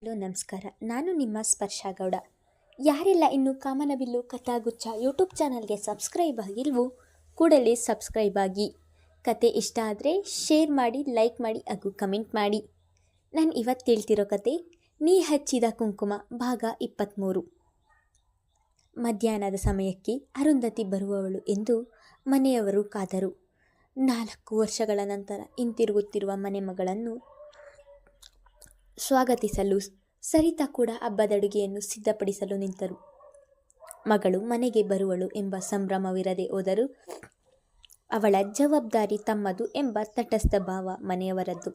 Hello ನಮಸ್ಕಾರ. ನಾನು ನಿಮ್ಮ ಸ್ಪರ್ಶ ಗೌಡ. ಯಾರೆಲ್ಲ ಇನ್ನೂ ಕಾಮನಬಿಲ್ಲು ಕಥಾಗುಚ್ಛ ಯೂಟ್ಯೂಬ್ ಚಾನಲ್ಗೆ ಸಬ್ಸ್ಕ್ರೈಬ್ ಆಗಿಲ್ವೋ ಕೂಡಲೇ ಸಬ್ಸ್ಕ್ರೈಬ್ ಆಗಿ. ಕತೆ ಇಷ್ಟ ಆದರೆ ಶೇರ್ ಮಾಡಿ, ಲೈಕ್ ಮಾಡಿ ಹಾಗೂ ಕಮೆಂಟ್ ಮಾಡಿ. ನಾನು ಇವತ್ತು ಹೇಳ್ತಿರೋ ಕತೆ ನೀ ಹಚ್ಚಿದ ಕುಂಕುಮ ಭಾಗ 23. ಮಧ್ಯಾಹ್ನದ ಸಮಯಕ್ಕೆ ಅರುಂಧತಿ ಬರುವವಳು ಎಂದು ಮನೆಯವರು ಕಾದರು. 4 ವರ್ಷಗಳ ನಂತರ ಹಿಂತಿರುಗುತ್ತಿರುವ ಮನೆ ಮಗಳನ್ನು ಸ್ವಾಗತಿಸಲು ಸರಿತಾ ಕೂಡ ಹಬ್ಬದಡುಗೆಯನ್ನು ಸಿದ್ಧಪಡಿಸಲು ನಿಂತರು. ಮಗಳು ಮನೆಗೆ ಬರುವಳು ಎಂಬ ಸಂಭ್ರಮವಿರದೆ ಹೋದರೂ ಅವಳ ಜವಾಬ್ದಾರಿ ತಮ್ಮದು ಎಂಬ ತಟಸ್ಥ ಭಾವ ಮನೆಯವರದ್ದು.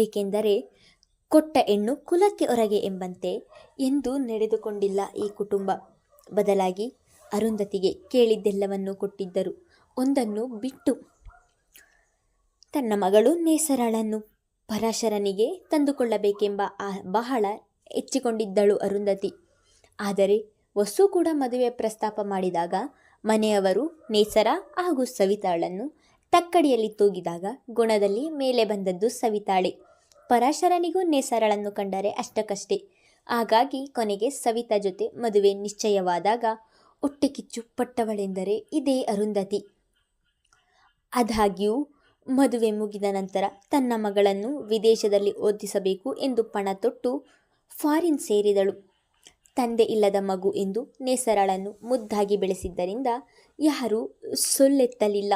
ಏಕೆಂದರೆ ಕೊಟ್ಟ ಹೆಣ್ಣು ಕುಲಕ್ಕೆ ಹೊರಗೆ ಎಂಬಂತೆ ಎಂದೂ ನಡೆದುಕೊಂಡಿಲ್ಲ ಈ ಕುಟುಂಬ. ಬದಲಾಗಿ ಅರುಂಧತಿಗೆ ಕೇಳಿದ್ದೆಲ್ಲವನ್ನೂ ಕೊಟ್ಟಿದ್ದರು. ಒಂದನ್ನು ಬಿಟ್ಟು ತನ್ನ ಮಗಳು ನೇಸರಳನ್ನು ಪರಾಶರನಿಗೆ ತಂದುಕೊಳ್ಳಬೇಕೆಂಬ ಬಹಳ ಹೆಚ್ಚಿಕೊಂಡಿದ್ದಳು ಅರುಂಧತಿ. ಆದರೆ ವಸು ಕೂಡ ಮದುವೆ ಪ್ರಸ್ತಾಪ ಮಾಡಿದಾಗ ಮನೆಯವರು ನೇಸರ ಹಾಗೂ ಸವಿತಾಳನ್ನು ತಕ್ಕಡಿಯಲ್ಲಿ ತೂಗಿದಾಗ ಗುಣದಲ್ಲಿ ಮೇಲೆ ಬಂದದ್ದು ಸವಿತಾಳೆ. ಪರಾಶರನಿಗೂ ನೇಸರಳನ್ನು ಕಂಡರೆ ಅಷ್ಟಕ್ಕಷ್ಟೇ. ಹಾಗಾಗಿ ಕೊನೆಗೆ ಸವಿತಾ ಜೊತೆ ಮದುವೆ ನಿಶ್ಚಯವಾದಾಗ ಹೊಟ್ಟೆ ಕಿಚ್ಚು ಪಟ್ಟವಳೆಂದರೆ ಇದೇ ಅರುಂಧತಿ. ಆದಾಗ್ಯೂ ಮದುವೆ ಮುಗಿದ ನಂತರ ತನ್ನ ಮಗಳನ್ನು ವಿದೇಶದಲ್ಲಿ ಓದಿಸಬೇಕು ಎಂದು ಪಣ ತೊಟ್ಟು ಫಾರಿನ್ ಸೇರಿದಳು. ತಂದೆ ಇಲ್ಲದ ಮಗು ಎಂದು ನೇಸರಳನ್ನು ಮುದ್ದಾಗಿ ಬೆಳೆಸಿದ್ದರಿಂದ ಯಾರೂ ಸೊಲ್ಲೆತ್ತಲಿಲ್ಲ.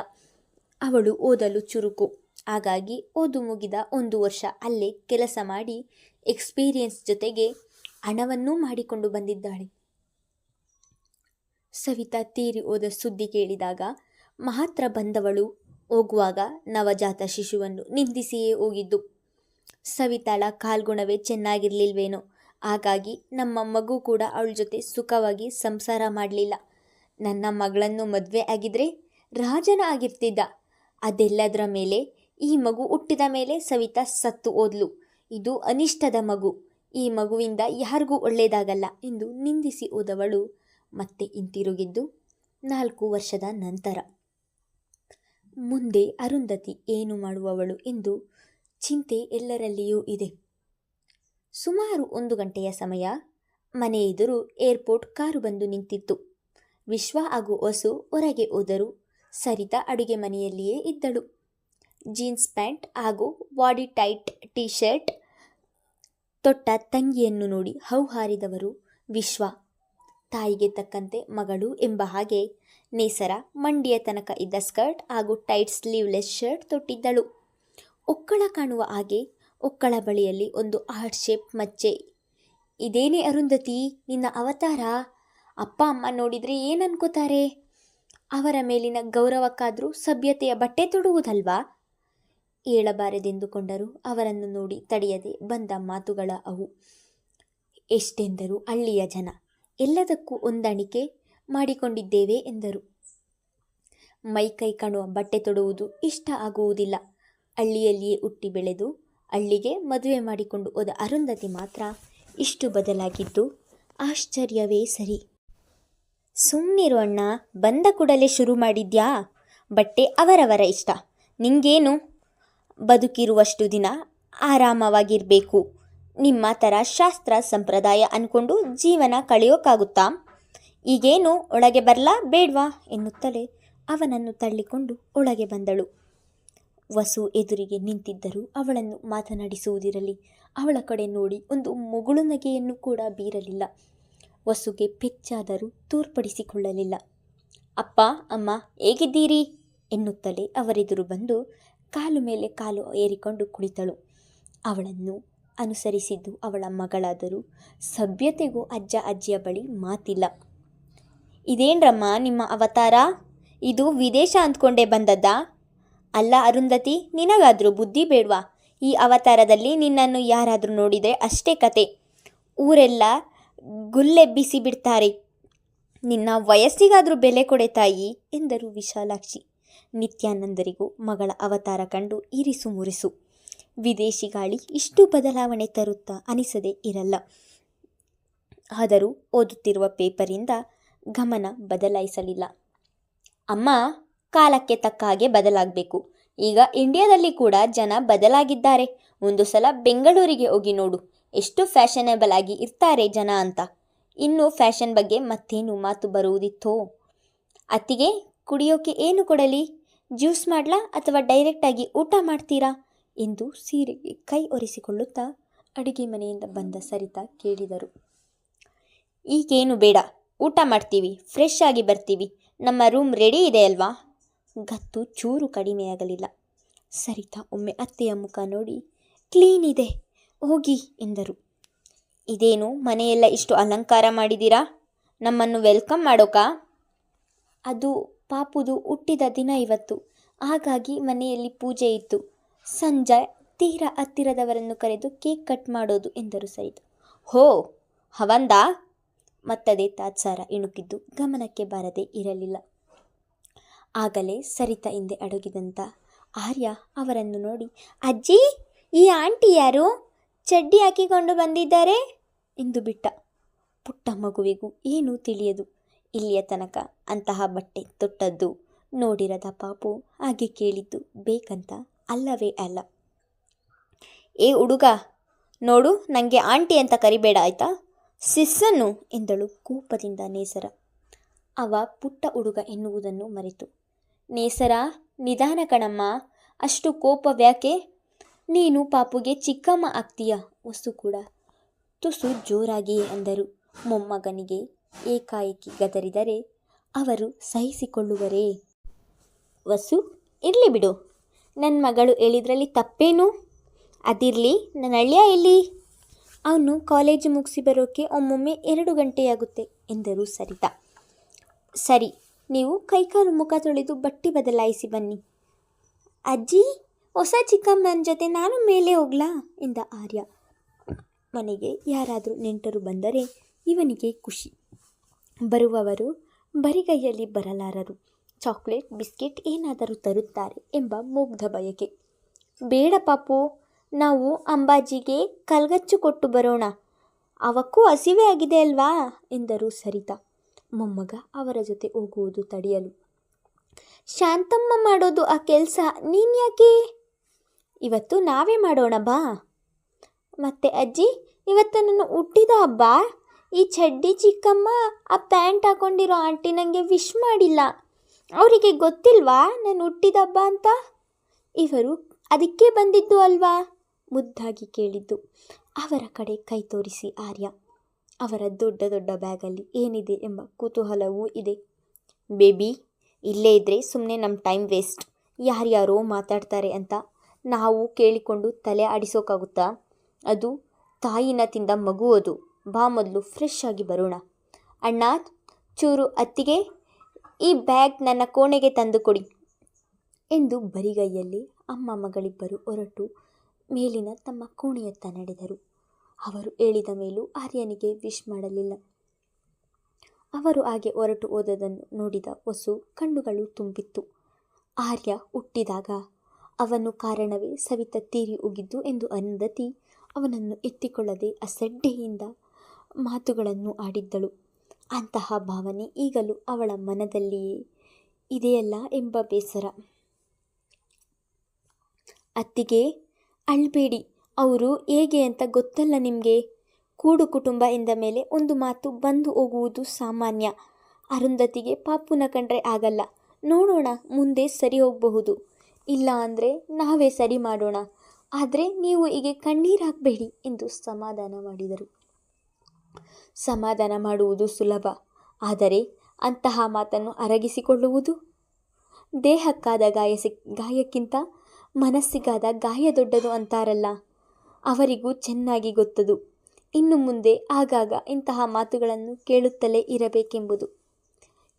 ಅವಳು ಓದಲು ಚುರುಕು. ಹಾಗಾಗಿ ಓದು ಮುಗಿದ 1 ವರ್ಷ ಅಲ್ಲೇ ಕೆಲಸ ಮಾಡಿ ಎಕ್ಸ್ಪೀರಿಯನ್ಸ್ ಜೊತೆಗೆ ಹಣವನ್ನೂ ಮಾಡಿಕೊಂಡು ಬಂದಿದ್ದಾಳೆ. ಸವಿತಾ ತೀರಿ ಹೋದ ಸುದ್ದಿ ಕೇಳಿದಾಗ ಮಾತ್ರ ಬಂದವಳು ಹೋಗುವಾಗ ನವಜಾತ ಶಿಶುವನ್ನು ನಿಂದಿಸಿಯೇ ಹೋಗಿದ್ದು. ಸವಿತಾಳ ಕಾಲ್ಗುಣವೇ ಚೆನ್ನಾಗಿರಲಿಲ್ವೇನೋ, ಹಾಗಾಗಿ ನಮ್ಮ ಮಗು ಕೂಡ ಅವಳ ಜೊತೆ ಸುಖವಾಗಿ ಸಂಸಾರ ಮಾಡಲಿಲ್ಲ. ನನ್ನ ಮಗಳನ್ನು ಮದುವೆ ಆಗಿದ್ರೆ ರಾಜನ ಆಗಿರ್ತಿದ್ದ. ಅದೆಲ್ಲದರ ಮೇಲೆ ಈ ಮಗು ಹುಟ್ಟಿದ ಮೇಲೆ ಸವಿತಾ ಸತ್ತು ಹೋದ್ಲು. ಇದು ಅನಿಷ್ಟದ ಮಗು. ಈ ಮಗುವಿಂದ ಯಾರಿಗೂ ಒಳ್ಳೆಯದಾಗಲ್ಲ ಎಂದು ನಿಂದಿಸಿ ಹೋದವಳು ಮತ್ತೆ ಹಿಂತಿರುಗಿದ್ದು 4 ವರ್ಷದ ನಂತರ. ಮುಂದೆ ಅರುಂಧತಿ ಏನು ಮಾಡುವವಳು ಎಂದು ಚಿಂತೆ ಎಲ್ಲರಲ್ಲಿಯೂ ಇದೆ. ಸುಮಾರು 1 ಗಂಟೆಯ ಸಮಯ ಮನೆ ಎದುರು ಏರ್ಪೋರ್ಟ್ ಕಾರು ಬಂದು ನಿಂತಿತ್ತು. ವಿಶ್ವ ಹಾಗೂ ವಸು ಹೊರಗೆ ಹೋದರು. ಸರಿತಾ ಅಡುಗೆ ಮನೆಯಲ್ಲಿಯೇ ಇದ್ದಳು. ಜೀನ್ಸ್ ಪ್ಯಾಂಟ್ ಹಾಗೂ ಬಾಡಿ ಟೈಟ್ ಟೀ ಶರ್ಟ್ ತೊಟ್ಟ ತಂಗಿಯನ್ನು ನೋಡಿ ಹೌಹಾರಿದವರು ವಿಶ್ವ. ತಾಯಿಗೆ ತಕ್ಕಂತೆ ಮಗಳು ಎಂಬ ಹಾಗೆ ನೇಸರ ಮಂಡಿಯ ತನಕ ಇದ್ದ ಸ್ಕರ್ಟ್ ಹಾಗೂ ಟೈಟ್ ಸ್ಲೀವ್ಲೆಸ್ ಶರ್ಟ್ ತೊಟ್ಟಿದ್ದಳು. ಒಕ್ಕಳ ಕಾಣುವ ಹಾಗೆ ಒಕ್ಕಳ ಬಳಿಯಲ್ಲಿ ಒಂದು ಹಾರ್ಟ್ ಶೇಪ್ ಮಚ್ಚೆ. ಇದೇನೇ ಅರುಂಧತಿ, ನಿನ್ನ ಅವತಾರ? ಅಪ್ಪ ಅಮ್ಮ ನೋಡಿದರೆ ಏನು ಅನ್ಕೋತಾರೆ? ಅವರ ಮೇಲಿನ ಗೌರವಕ್ಕಾದರೂ ಸಭ್ಯತೆಯ ಬಟ್ಟೆ ತೊಡುವುದಲ್ವಾ? ಹೇಳಬಾರದೆಂದುಕೊಂಡರೂ ಅವರನ್ನು ನೋಡಿ ತಡೆಯದೆ ಬಂದ ಮಾತುಗಳ ಅವು. ಎಷ್ಟೆಂದರೂ ಹಳ್ಳಿಯ ಜನ, ಎಲ್ಲದಕ್ಕೂ ಹೊಂದಾಣಿಕೆ ಮಾಡಿಕೊಂಡಿದ್ದೇವೆ ಎಂದರು. ಮೈಕೈ ಕಾಣುವ ಬಟ್ಟೆ ತೊಡುವುದು ಇಷ್ಟ ಆಗುವುದಿಲ್ಲ. ಹಳ್ಳಿಯಲ್ಲಿಯೇ ಹುಟ್ಟಿ ಬೆಳೆದು ಹಳ್ಳಿಗೆ ಮದುವೆ ಮಾಡಿಕೊಂಡು ಹೋದ ಅರುಂಧತಿ ಮಾತ್ರ ಇಷ್ಟು ಬದಲಾಗಿದ್ದು ಆಶ್ಚರ್ಯವೇ ಸರಿ. ಸುಮ್ಮನಿರು ಅಣ್ಣ, ಬಂದ ಕೂಡಲೇ ಶುರು ಮಾಡಿದ್ಯಾ? ಬಟ್ಟೆ ಅವರವರ ಇಷ್ಟ. ನಿಂಗೇನು? ಬದುಕಿರುವಷ್ಟು ದಿನ ಆರಾಮವಾಗಿರಬೇಕು. ನಿಮ್ಮ ಥರ ಶಾಸ್ತ್ರ ಸಂಪ್ರದಾಯ ಅಂದ್ಕೊಂಡು ಜೀವನ ಕಳೆಯೋಕ್ಕಾಗುತ್ತಾ? ಈಗೇನು ಒಳಗೆ ಬರಲಾ ಬೇಡ್ವಾ ಎನ್ನುತ್ತಲೇ ಅವನನ್ನು ತಳ್ಳಿಕೊಂಡು ಒಳಗೆ ಬಂದಳು. ವಸು ಎದುರಿಗೆ ನಿಂತಿದ್ದರೂ ಅವಳನ್ನು ಮಾತನಾಡಿಸುವುದಿರಲಿ, ಅವಳ ಕಡೆ ನೋಡಿ ಒಂದು ಮುಗುಳು ನಗೆಯನ್ನು ಕೂಡ ಬೀರಲಿಲ್ಲ. ವಸುಗೆ ಪೆಚ್ಚಾದರೂ ತೋರ್ಪಡಿಸಿಕೊಳ್ಳಲಿಲ್ಲ. ಅಪ್ಪ ಅಮ್ಮ ಹೇಗಿದ್ದೀರಿ ಎನ್ನುತ್ತಲೇ ಅವರೆದುರು ಬಂದು ಕಾಲು ಮೇಲೆ ಕಾಲು ಏರಿಕೊಂಡು ಕುಳಿತಳು. ಅವಳನ್ನು ಅನುಸರಿಸಿದ್ದು ಅವಳ ಮಗಳಾದರೂ ಸಭ್ಯತೆಗೂ ಅಜ್ಜ ಅಜ್ಜಿಯ ಬಳಿ ಮಾತಿಲ್ಲ. ಇದೇನ್ರಮ್ಮ ನಿಮ್ಮ ಅವತಾರ? ಇದು ವಿದೇಶ ಅಂದ್ಕೊಂಡೇ ಬಂದದ್ದಾ? ಅಲ್ಲ ಅರುಂಧತಿ, ನಿನಗಾದರೂ ಬುದ್ಧಿ ಬೇಡ್ವಾ? ಈ ಅವತಾರದಲ್ಲಿ ನಿನ್ನನ್ನು ಯಾರಾದರೂ ನೋಡಿದರೆ ಅಷ್ಟೇ ಕತೆ. ಊರೆಲ್ಲ ಗುಲ್ಲೆಬ್ಬಿಸಿ ಬಿಡ್ತಾರೆ. ನಿನ್ನ ವಯಸ್ಸಿಗಾದರೂ ಬೆಲೆ ಕೊಡೆ ತಾಯಿ ಎಂದರು ವಿಶಾಲಾಕ್ಷಿ. ನಿತ್ಯಾನಂದರಿಗೂ ಮಗಳ ಅವತಾರ ಕಂಡು ಇರಿಸು ಮುರಿಸು. ವಿದೇಶಿ ಗಾಳಿ ಇಷ್ಟು ಬದಲಾವಣೆ ತರುತ್ತಾ ಅನಿಸದೇ ಇರಲ್ಲ. ಆದರೂ ಓದುತ್ತಿರುವ ಪೇಪರಿಂದ ಗಮನ ಬದಲಾಯಿಸಲಿಲ್ಲ. ಅಮ್ಮ, ಕಾಲಕ್ಕೆ ತಕ್ಕ ಹಾಗೆ ಬದಲಾಗಬೇಕು. ಈಗ ಇಂಡಿಯಾದಲ್ಲಿ ಕೂಡ ಜನ ಬದಲಾಗಿದ್ದಾರೆ. ಒಂದು ಸಲ ಬೆಂಗಳೂರಿಗೆ ಹೋಗಿ ನೋಡು. ಎಷ್ಟು ಫ್ಯಾಷನೇಬಲ್ ಆಗಿ ಇರ್ತಾರೆ ಜನ ಅಂತ. ಇನ್ನು ಫ್ಯಾಷನ್ ಬಗ್ಗೆ ಮತ್ತೇನು ಮಾತು ಬರುವುದಿತ್ತೋ. ಅತ್ತಿಗೆ, ಕುಡಿಯೋಕೆ ಏನು ಕೊಡಲಿ? ಜ್ಯೂಸ್ ಮಾಡಲಾ ಅಥವಾ ಡೈರೆಕ್ಟಾಗಿ ಊಟ ಮಾಡ್ತೀರಾ ಎಂದು ಸೀರೆಗೆ ಕೈ ಒರೆಸಿಕೊಳ್ಳುತ್ತಾ ಅಡುಗೆ ಮನೆಯಿಂದ ಬಂದ ಸರಿತಾ ಕೇಳಿದರು. ಈಗೇನು ಬೇಡ, ಊಟ ಮಾಡ್ತೀವಿ, ಫ್ರೆಶ್ ಆಗಿ ಬರ್ತೀವಿ. ನಮ್ಮ ರೂಮ್ ರೆಡಿ ಇದೆ ಅಲ್ವಾ? ಗತ್ತು ಚೂರು ಕಡಿಮೆಯಾಗಲಿಲ್ಲ. ಸರಿತಾ ಒಮ್ಮೆ ಅತ್ತೆಯ ಮುಖ ನೋಡಿ, ಕ್ಲೀನ್ ಇದೆ, ಹೋಗಿ ಎಂದರು. ಇದೇನು ಮನೆಯೆಲ್ಲ ಇಷ್ಟು ಅಲಂಕಾರ ಮಾಡಿದ್ದೀರಾ? ನಮ್ಮನ್ನು ವೆಲ್ಕಮ್ ಮಾಡೋಕಾ? ಅದು ಪಾಪುದು ಹುಟ್ಟಿದ ದಿನ ಇವತ್ತು, ಹಾಗಾಗಿ ಮನೆಯಲ್ಲಿ ಪೂಜೆ ಇತ್ತು. ಸಂಜೆ ತೀರಾ ಹತ್ತಿರದವರನ್ನು ಕರೆದು ಕೇಕ್ ಕಟ್ ಮಾಡೋದು ಎಂದರು ಸರಿತಾ. ಹೋ, ಹವಂದಾ? ಮತ್ತದೇ ತಾತ್ಸಾರ ಇಣುಕಿದ್ದು ಗಮನಕ್ಕೆ ಬಾರದೇ ಇರಲಿಲ್ಲ. ಆಗಲೇ ಸರಿತಾ ಹಿಂದೆ ಅಡಗಿದಂಥ ಆರ್ಯ ಅವರನ್ನು ನೋಡಿ, ಅಜ್ಜಿ, ಈ ಆಂಟಿ ಯಾರು? ಚಡ್ಡಿ ಹಾಕಿಕೊಂಡು ಬಂದಿದ್ದಾರೆ ಎಂದು ಬಿಟ್ಟ. ಪುಟ್ಟ ಮಗುವಿಗೂ ಏನೂ ತಿಳಿಯದು. ಇಲ್ಲಿಯ ತನಕ ಅಂತಹ ಬಟ್ಟೆ ತೊಟ್ಟದ್ದು ನೋಡಿರದ ಪಾಪು ಹಾಗೆ ಕೇಳಿದ್ದು ಬೇಕಂತ ಅಲ್ಲವೇ ಅಲ್ಲ. ಏ ಹುಡುಗ, ನೋಡು, ನನಗೆ ಆಂಟಿ ಅಂತ ಕರಿಬೇಡ ಆಯ್ತಾ? ಸಿಸ್ಸನ್ನು ಎಂದಳು ಕೋಪದಿಂದ ನೇಸರ. ಅವ ಪುಟ್ಟ ಹುಡುಗ ಎನ್ನುವುದನ್ನು ಮರೆತು, ನೇಸರ, ನಿಧಾನ ಕಣಮ್ಮ, ಅಷ್ಟು ಕೋಪವ್ಯಾಕೆ? ನೀನು ಪಾಪುಗೆ ಚಿಕ್ಕಮ್ಮ ಆಗ್ತೀಯ. ವಸು ಕೂಡ ತುಸು ಜೋರಾಗಿಯೇ ಅಂದರು. ಮೊಮ್ಮಗನಿಗೆ ಏಕಾಏಕಿ ಗದರಿದರೆ ಅವರು ಸಹಿಸಿಕೊಳ್ಳುವರೇ? ವಸು, ಇರಲಿ ಬಿಡು, ನನ್ನ ಮಗಳು ಹೇಳಿದ್ರಲ್ಲಿ ತಪ್ಪೇನು? ಅದಿರಲಿ, ನನ್ನ ಅಳಿಯ ಎಲ್ಲಿ? ಅವನು ಕಾಲೇಜು ಮುಗಿಸಿ ಬರೋಕ್ಕೆ ಒಮ್ಮೊಮ್ಮೆ 2 ಗಂಟೆಯಾಗುತ್ತೆ ಎಂದರು ಸರಿತಾ. ಸರಿ, ನೀವು ಕೈಕಾಲು ಮುಖ ತೊಳೆದು ಬಟ್ಟೆ ಬದಲಾಯಿಸಿ ಬನ್ನಿ. ಅಜ್ಜಿ, ಹೊಸ ಚಿಕ್ಕಮ್ಮನ ಜೊತೆ ನಾನು ಮೇಲೆ ಹೋಗ್ಲಾ ಎಂದ ಆರ್ಯ. ಮನೆಗೆ ಯಾರಾದರೂ ನೆಂಟರು ಬಂದರೆ ಇವನಿಗೆ ಖುಷಿ. ಬರುವವರು ಬರಿಗೈಯಲ್ಲಿ ಬರಲಾರರು. ಚಾಕ್ಲೇಟ್, ಬಿಸ್ಕೆಟ್ ಏನಾದರೂ ತರುತ್ತಾರೆ ಎಂಬ ಮುಗ್ಧ ಬಯಕೆ. ಬೇಡ ಪಾಪು, ನಾವು ಅಂಬಾಜಿಗೆ ಕಲ್ಗಚ್ಚು ಕೊಟ್ಟು ಬರೋಣ, ಅವಕ್ಕೂ ಹಸಿವೆ ಆಗಿದೆ ಅಲ್ವಾ ಎಂದರು ಸರಿತಾ. ಮೊಮ್ಮಗ ಅವರ ಜೊತೆ ಹೋಗುವುದು ತಡೆಯಲು. ಶಾಂತಮ್ಮ ಮಾಡೋದು ಆ ಕೆಲಸ, ನೀನ್ಯಾಕೆ? ಇವತ್ತು ನಾವೇ ಮಾಡೋಣ ಬಾ. ಮತ್ತೆ ಅಜ್ಜಿ, ಇವತ್ತು ನನ್ನ ಹುಟ್ಟಿದ ಹಬ್ಬ. ಈ ಚಡ್ಡಿ ಚಿಕ್ಕಮ್ಮ, ಆ ಪ್ಯಾಂಟ್ ಹಾಕೊಂಡಿರೋ ಆಂಟಿ ನನಗೆ ವಿಶ್ ಮಾಡಿಲ್ಲ. ಅವರಿಗೆ ಗೊತ್ತಿಲ್ವಾ ನಾನು ಹುಟ್ಟಿದ ಹಬ್ಬ ಅಂತ? ಇವರು ಅದಕ್ಕೆ ಬಂದಿದ್ದು ಅಲ್ವಾ? ಮುದ್ದಾಗಿ ಕೇಳಿದ್ದು. ಅವರ ಕಡೆ ಕೈ ತೋರಿಸಿ ಆರ್ಯ. ಅವರ ದೊಡ್ಡ ದೊಡ್ಡ ಬ್ಯಾಗಲ್ಲಿ ಏನಿದೆ ಎಂಬ ಕುತೂಹಲವೂ ಇದೆ. ಬೇಬಿ, ಇಲ್ಲೇ ಇದ್ದರೆ ಸುಮ್ಮನೆ ನಮ್ಮ ಟೈಮ್ ವೇಸ್ಟ್. ಯಾರ್ಯಾರೋ ಮಾತಾಡ್ತಾರೆ ಅಂತ ನಾವು ಕೇಳಿಕೊಂಡು ತಲೆ ಆಡಿಸೋಕ್ಕಾಗುತ್ತಾ? ಅದು ತಾಯಿನ ತಿಂದ ಮಗು ಅದು. ಬಾ, ಮೊದಲು ಫ್ರೆಶ್ ಆಗಿ ಬರೋಣ. ಅಣ್ಣ, ಚೂರು ಅತ್ತಿಗೆ, ಈ ಬ್ಯಾಗ್ ನನ್ನ ಕೋಣೆಗೆ ತಂದು ಕೊಡಿ ಎಂದು ಬರಿಗೈಯಲ್ಲಿ ಅಮ್ಮ ಮಗಳಿಬ್ಬರು ಹೊರಟು ಮೇಲಿನ ತಮ್ಮ ಕೋಣೆಯತ್ತ ನಡೆದರು. ಅವರು ಹೇಳಿದ ಮೇಲೂ ಆರ್ಯನಿಗೆ ವಿಶ್ ಮಾಡಲಿಲ್ಲ. ಅವರು ಹಾಗೆ ಹೊರಟು ಹೋದದನ್ನು ನೋಡಿದ ವಸು ಕಣ್ಣುಗಳು ತುಂಬಿತ್ತು. ಆರ್ಯ ಹುಟ್ಟಿದಾಗ ಅವನು ಕಾರಣವೇ ಸವಿತಾ ತೀರಿ ಹೋಗಿದ್ದು ಎಂದು ಅರುಂಧತಿ ಅವನನ್ನು ಎತ್ತಿಕೊಳ್ಳದೆ ಅಸಡ್ಡೆಯಿಂದ ಮಾತುಗಳನ್ನು ಆಡಿದ್ದಳು. ಅಂತಹ ಭಾವನೆ ಈಗಲೂ ಅವಳ ಮನದಲ್ಲಿಯೇ ಇದೆಯಲ್ಲ ಎಂಬ ಬೇಸರ. ಅತ್ತಿಗೆ, ಅಳ್ಬೇಡಿ, ಅವರು ಹೇಗೆ ಅಂತ ಗೊತ್ತಲ್ಲ ನಿಮಗೆ. ಕೂಡು ಕುಟುಂಬ ಎಂದ ಮೇಲೆ ಒಂದು ಮಾತು ಬಂದು ಹೋಗುವುದು ಸಾಮಾನ್ಯ. ಅರುಂಧತಿಗೆ ಪಾಪುನ ಕಂಡ್ರೆ ಆಗಲ್ಲ. ನೋಡೋಣ, ಮುಂದೆ ಸರಿ ಹೋಗಬಹುದು. ಇಲ್ಲ ಅಂದರೆ ನಾವೇ ಸರಿ ಮಾಡೋಣ. ಆದರೆ ನೀವು ಹೀಗೆ ಕಣ್ಣೀರು ಹಾಕಬೇಡಿ ಎಂದು ಸಮಾಧಾನ ಮಾಡಿದರು. ಸಮಾಧಾನ ಮಾಡುವುದು ಸುಲಭ, ಆದರೆ ಅಂತಹ ಮಾತನ್ನು ಅರಗಿಸಿಕೊಳ್ಳುವುದು? ದೇಹಕ್ಕಾದ ಗಾಯಕ್ಕಿಂತ ಮನಸ್ಸಿಗಾದ ಗಾಯ ದೊಡ್ಡದು ಅಂತಾರಲ್ಲ, ಅವರಿಗೂ ಚೆನ್ನಾಗಿ ಗೊತ್ತದು. ಇನ್ನು ಮುಂದೆ ಆಗಾಗ ಇಂತಹ ಮಾತುಗಳನ್ನು ಕೇಳುತ್ತಲೇ ಇರಬೇಕೆಂಬುದು.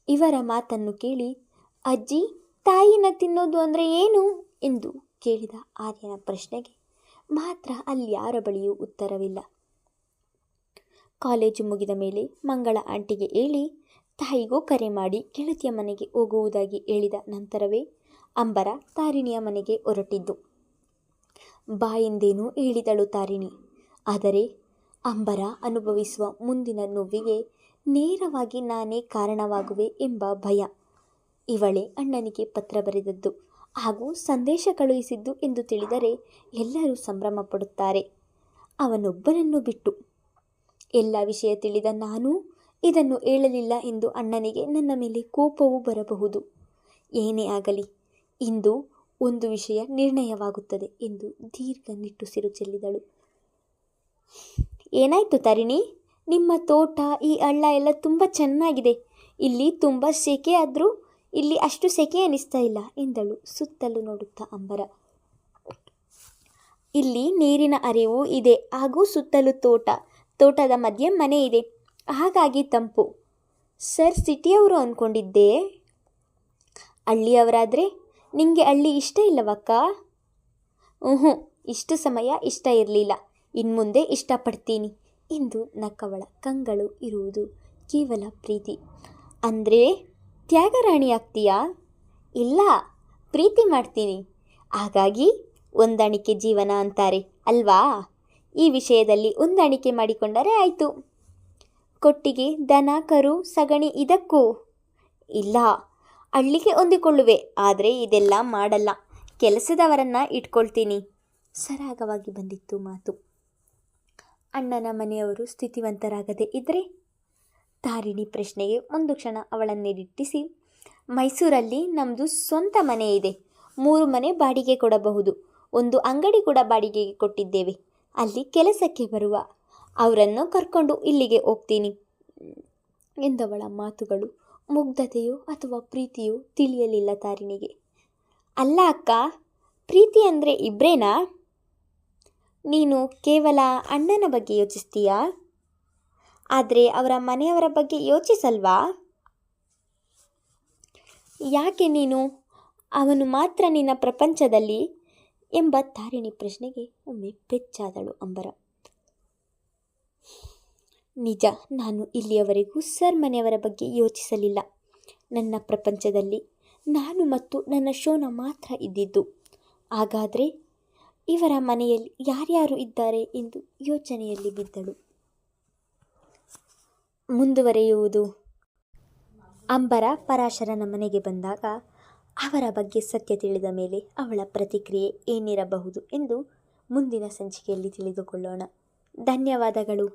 ಇವರ ಮಾತನ್ನು ಕೇಳಿ, ಅಜ್ಜಿ, ತಾಯಿನ ತಿನ್ನೋದು ಅಂದರೆ ಏನು ಎಂದು ಕೇಳಿದ ಆರ್ಯನ ಪ್ರಶ್ನೆಗೆ ಮಾತ್ರ ಅಲ್ಲಿ ಯಾರ ಬಳಿಯೂ ಉತ್ತರವಿಲ್ಲ. ಕಾಲೇಜು ಮುಗಿದ ಮೇಲೆ ಮಂಗಳ ಆಂಟಿಗೆ ಹೇಳಿ ತಾಯಿಗೂ ಕರೆ ಮಾಡಿ ಗೆಳತಿಯ ಮನೆಗೆ ಹೋಗುವುದಾಗಿ ಹೇಳಿದ ನಂತರವೇ ಅಂಬರ ತಾರಿಣಿಯ ಮನೆಗೆ ಹೊರಟಿದ್ದು. ಬಾಯಿಂದೇನೂ ಹೇಳಿದಳು ತಾರಿಣಿ. ಆದರೆ ಅಂಬರ ಅನುಭವಿಸುವ ಮುಂದಿನ ನೋವಿಗೆ ನೇರವಾಗಿ ನಾನೇ ಕಾರಣವಾಗುವೆ ಎಂಬ ಭಯ. ಇವಳೇ ಅಣ್ಣನಿಗೆ ಪತ್ರ ಬರೆದದ್ದು ಹಾಗೂ ಸಂದೇಶ ಕಳುಹಿಸಿದ್ದು ಎಂದು ತಿಳಿದರೆ ಎಲ್ಲರೂ ಸಂಭ್ರಮ ಪಡುತ್ತಾರೆ. ಅವನೊಬ್ಬನನ್ನು ಬಿಟ್ಟು. ಎಲ್ಲ ವಿಷಯ ತಿಳಿದ ನಾನು ಇದನ್ನು ಹೇಳಲಿಲ್ಲ ಎಂದು ಅಣ್ಣನಿಗೆ ನನ್ನ ಮೇಲೆ ಕೋಪವೂ ಬರಬಹುದು. ಏನೇ ಆಗಲಿ ಇಂದು ಒಂದು ವಿಷಯ ನಿರ್ಣಯವಾಗುತ್ತದೆ ಎಂದು ದೀರ್ಘ ನಿಟ್ಟುಸಿರು ಚೆಲ್ಲಿದಳು. ಏನಾಯ್ತು ತಾರಿಣಿ? ನಿಮ್ಮ ತೋಟ, ಈ ಹಳ್ಳ ಎಲ್ಲ ತುಂಬ ಚೆನ್ನಾಗಿದೆ. ಇಲ್ಲಿ ತುಂಬ ಸೆಕೆ ಆದರೂ ಇಲ್ಲಿ ಅಷ್ಟು ಸೆಕೆ ಅನಿಸ್ತಾ ಇಲ್ಲ ಎಂದಳು ಸುತ್ತಲೂ ನೋಡುತ್ತಾ ಅಂಬರ. ಇಲ್ಲಿ ನೀರಿನ ಹರಿವು ಇದೆ, ಹಾಗೂ ಸುತ್ತಲೂ ತೋಟದ ಮಧ್ಯೆ ಮನೆ ಇದೆ, ಹಾಗಾಗಿ ತಂಪು. ಸರ್ ಸಿಟಿಯವರು ಅಂದ್ಕೊಂಡಿದ್ದೆ. ಹಳ್ಳಿಯವರಾದರೆ ನಿಮಗೆ ಹಳ್ಳಿ ಇಷ್ಟ ಇಲ್ಲವಕ್ಕ? ಇಷ್ಟು ಸಮಯ ಇಷ್ಟ ಇರಲಿಲ್ಲ, ಇನ್ಮುಂದೆ ಇಷ್ಟಪಡ್ತೀನಿ ಎಂದು ನಕ್ಕವಳ ಕಂಗಳು ಇರುವುದು ಕೇವಲ ಪ್ರೀತಿ. ಅಂದರೆ ತ್ಯಾಗರಾಣಿ ಆಗ್ತೀಯಾ? ಇಲ್ಲ, ಪ್ರೀತಿ ಮಾಡ್ತೀನಿ. ಹಾಗಾಗಿ ಹೊಂದಾಣಿಕೆ ಜೀವನ ಅಂತಾರೆ ಅಲ್ವಾ? ಈ ವಿಷಯದಲ್ಲಿ ಹೊಂದಾಣಿಕೆ ಮಾಡಿಕೊಂಡರೆ ಆಯಿತು. ಕೊಟ್ಟಿಗೆ, ದನ, ಕರು, ಸಗಣಿ ಇದಕ್ಕೂ ಇಲ್ಲ, ಹಳ್ಳಿಗೆ ಹೊಂದಿಕೊಳ್ಳುವೆ. ಆದರೆ ಇದೆಲ್ಲ ಮಾಡಲ್ಲ, ಕೆಲಸದವರನ್ನು ಇಟ್ಕೊಳ್ತೀನಿ. ಸರಾಗವಾಗಿ ಬಂದಿತ್ತು ಮಾತು. ಅಣ್ಣನ ಮನೆಯವರು ಸ್ಥಿತಿವಂತರಾಗದೇ ಇದ್ದರೆ? ತಾರಿಣಿ ಪ್ರಶ್ನೆಗೆ ಒಂದು ಕ್ಷಣ ಅವಳನ್ನೇ ದಿಟ್ಟಿಸಿ, ಮೈಸೂರಲ್ಲಿ ನಮ್ಮದು ಸ್ವಂತ ಮನೆ ಇದೆ, 3 ಮನೆ ಬಾಡಿಗೆ ಕೊಡಬಹುದು, ಒಂದು ಅಂಗಡಿ ಕೂಡ ಬಾಡಿಗೆಗೆ ಕೊಟ್ಟಿದ್ದೇವೆ. ಅಲ್ಲಿ ಕೆಲಸಕ್ಕೆ ಬರುವ ಅವರನ್ನು ಕರ್ಕೊಂಡು ಇಲ್ಲಿಗೆ ಹೋಗ್ತೀನಿ ಎಂದವಳ ಮಾತುಗಳು ಮುಗ್ಧತೆಯೋ ಅಥವಾ ಪ್ರೀತಿಯೋ ತಿಳಿಯಲಿಲ್ಲ ತಾರಿಣಿಗೆ. ಅಲ್ಲ ಅಕ್ಕ, ಪ್ರೀತಿ ಅಂದರೆ ಇಬ್ರೇನಾ? ನೀನು ಕೇವಲ ಅಣ್ಣನ ಬಗ್ಗೆ ಯೋಚಿಸ್ತೀಯಾ? ಆದರೆ ಅವರ ಮನೆಯವರ ಬಗ್ಗೆ ಯೋಚಿಸಲ್ವಾ? ಯಾಕೆ ನೀನು ಅವನು ಮಾತ್ರ ನಿನ್ನ ಪ್ರಪಂಚದಲ್ಲಿ ಎಂಬ ತಾರಿಣಿ ಪ್ರಶ್ನೆಗೆ ಒಮ್ಮೆ ಪೆಚ್ಚಾದಳು ಅಂಬರ. ನಿಜ, ನಾನು ಇಲ್ಲಿಯವರೆಗೂ ಸರ್ ಮನೆಯವರ ಬಗ್ಗೆ ಯೋಚಿಸಲಿಲ್ಲ. ನನ್ನ ಪ್ರಪಂಚದಲ್ಲಿ ನಾನು ಮತ್ತು ನನ್ನ ಶೋನ ಮಾತ್ರ ಇದ್ದಿದ್ದು. ಹಾಗಾದರೆ ಇವರ ಮನೆಯಲ್ಲಿ ಯಾರ್ಯಾರು ಇದ್ದಾರೆ ಎಂದು ಯೋಚನೆಯಲ್ಲಿ ಬಿದ್ದಳು. ಮುಂದುವರೆಯುವುದು. ಅಂಬರ ಪರಾಶರನ ಮನೆಗೆ ಬಂದಾಗ ಅವರ ಬಗ್ಗೆ ಸತ್ಯ ತಿಳಿದ ಮೇಲೆ ಅವಳ ಪ್ರತಿಕ್ರಿಯೆ ಏನಿರಬಹುದು ಎಂದು ಮುಂದಿನ ಸಂಚಿಕೆಯಲ್ಲಿ ತಿಳಿದುಕೊಳ್ಳೋಣ. ಧನ್ಯವಾದಗಳು.